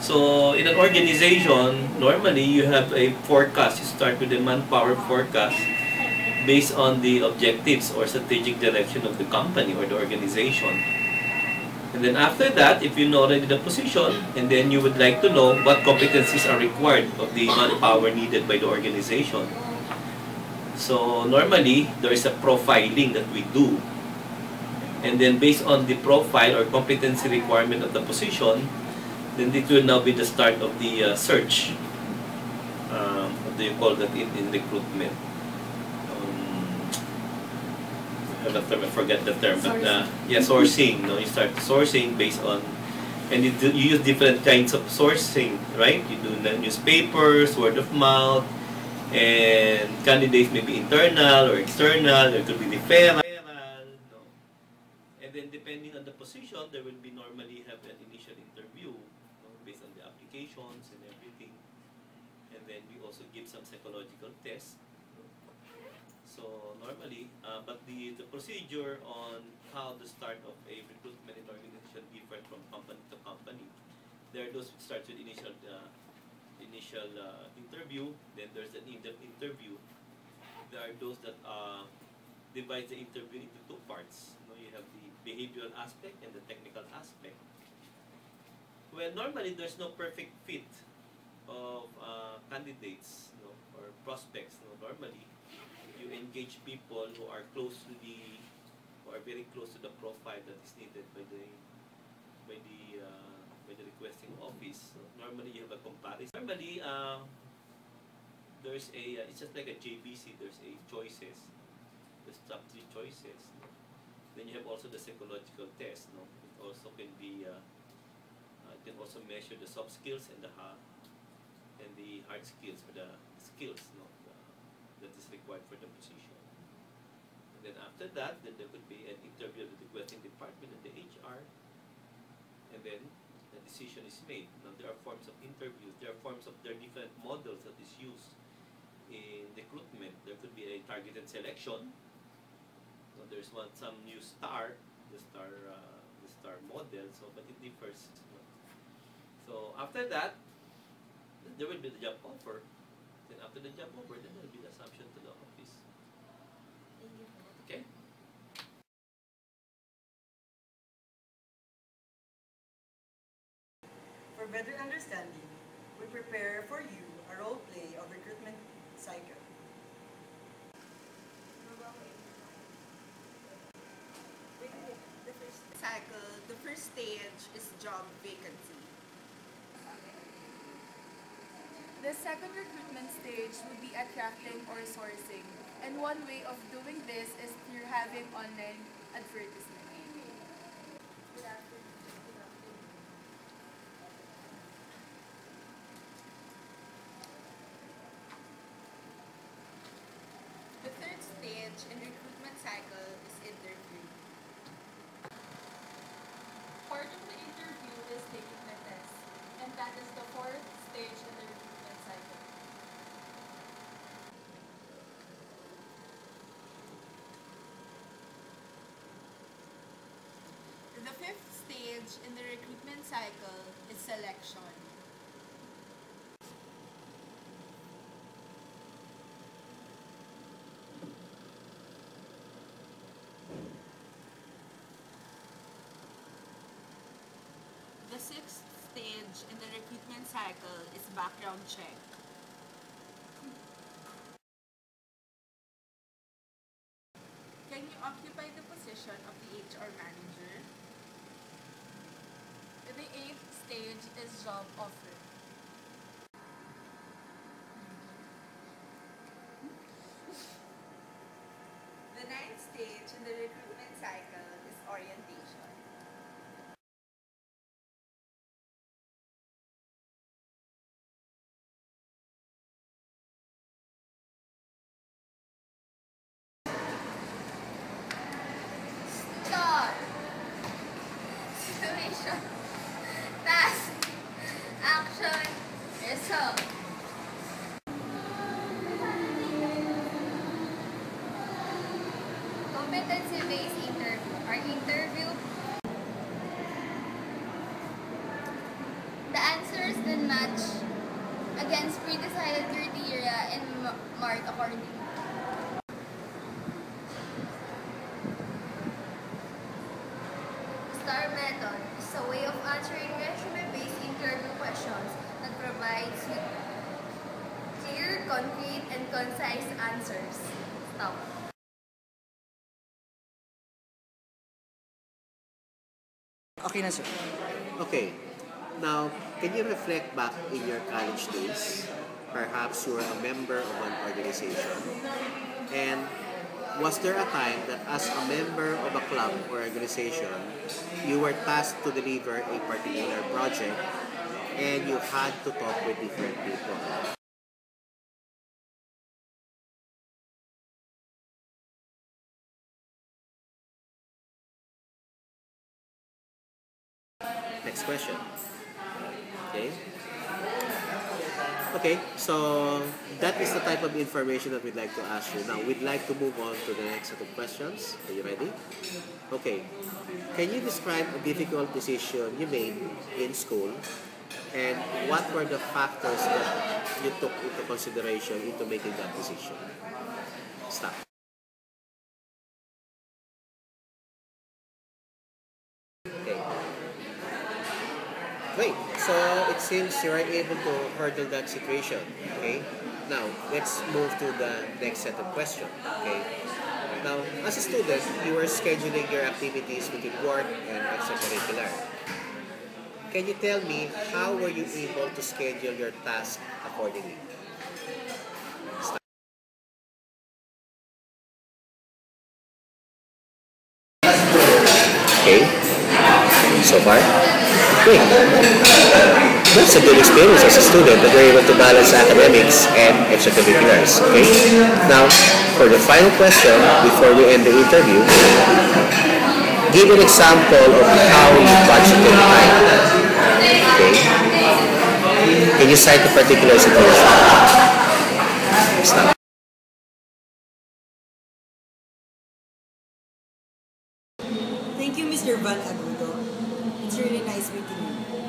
So in an organization, normally you have a forecast. You start with the manpower forecast based on the objectives or strategic direction of the company or the organization. And then after that, if you know already the position, and then you would like to know what competencies are required of the manpower needed by the organization. So normally, there is a profiling that we do. And then based on the profile or competency requirement of the position, then it will now be the start of the search. What do you call that in recruitment? I forget the term, but yeah, sourcing. No, you start sourcing based on, and you use different kinds of sourcing, right? You do newspapers, word of mouth, and candidates may be internal or external. There could be referral. No. And then depending on the position, there will be normally have an initial interview, no, based on the applications and everything. And then we also give some psychological tests. So normally, but the procedure on how the start of a recruitment in organization different from company to company. There are those which start with initial interview, then there's an in-depth interview. There are those that divide the interview into two parts. You know, you have the behavioral aspect and the technical aspect. Well, normally there's no perfect fit of candidates, you know, or prospects. You know, normally, you engage people who are very close to the profile that is needed by the requesting office. So normally you have a comparison. Normally there's it's just like a JBC. There's a choices. There's top 3 choices. No? Then you have also the psychological test. No, it also can be it can also measure the soft skills and the hard skills, or the skills. No, that is required for the position. And then after that, then there could be an interview with the requesting department and the HR, and then the decision is made. Now there are forms of interviews. There are different models that is used in recruitment. There could be a targeted selection. So there's some new the star model. So but it differs. So after that, there will be the job offer. Then after the job offer, then there will be the assumption to the office. Okay? For better understanding, we prepare for you a role play of recruitment cycle. The first stage is job vacancy. The second recruitment stage would be attracting or sourcing. And one way of doing this is through having online advertisement. The third stage in recruitment cycle is interview. Part of the interview is taking the test, and that is the fourth stage in the recruitment cycle. The fifth stage in the recruitment cycle is selection. The sixth stage in the recruitment cycle is background check. Can you occupy the position of the HR manager? The eighth stage is job offer. The ninth stage in the recruitment cycle is orientation. Start. Situation. Task. Action. Result. Competency-based interview. Our interview. The answers accordingly. STAR method is a way of answering resume-based interview questions that provides with clear, concrete, and concise answers. Stop. Okay na, sir. Okay. Now, can you reflect back in your college days? Perhaps you were a member of an organization. And was there a time that as a member of a club or organization, you were tasked to deliver a particular project and you had to talk with different people? Next question. Okay. Okay, so that is the type of information that we'd like to ask you. Now, we'd like to move on to the next set of questions. Are you ready? Okay. Can you describe a difficult decision you made in school and what were the factors that you took into consideration into making that decision? Stop. Okay. Great. So it seems you are able to handle that situation. Okay. Now let's move to the next set of questions. Okay. Now, as a student, you were scheduling your activities between work and extracurricular. Can you tell me how were you able to schedule your task accordingly? Okay. So far, great. That's a good experience as a student that you're able to balance academics and extracurriculars. Okay. Now, for the final question, before we end the interview, give an example of how you budgeted time. Okay. Can you cite a particular situation? Stop. Thank you, Mr. Van Agudo. It's really nice meeting you.